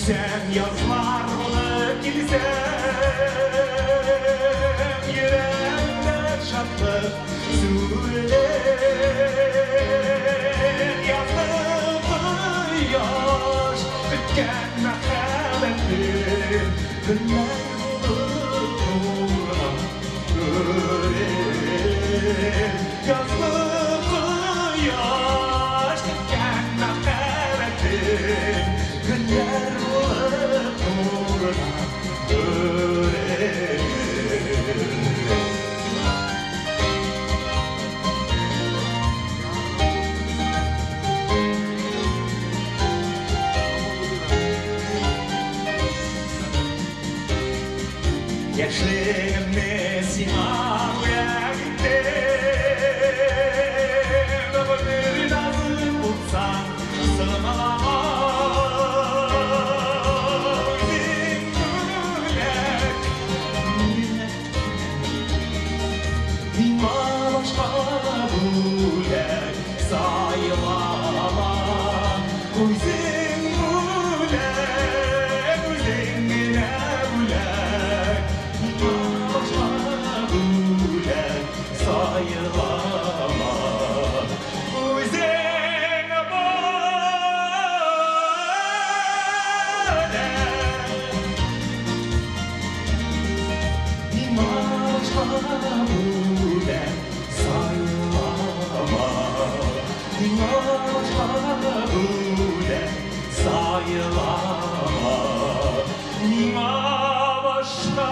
Sen yazlarını gilsem yüreğimde şartlık söyler yazdığı yaş bitken merhametin günler bulup uğram görer yazdığı yaş bitken merhametin günler Yaşlığımı simaya gittim Ömür lazım bulsan sığmalama Sayılama Gözün güler Gözüne güler Başka güler Sayılama Gözüne güler Sayılama sayılama başka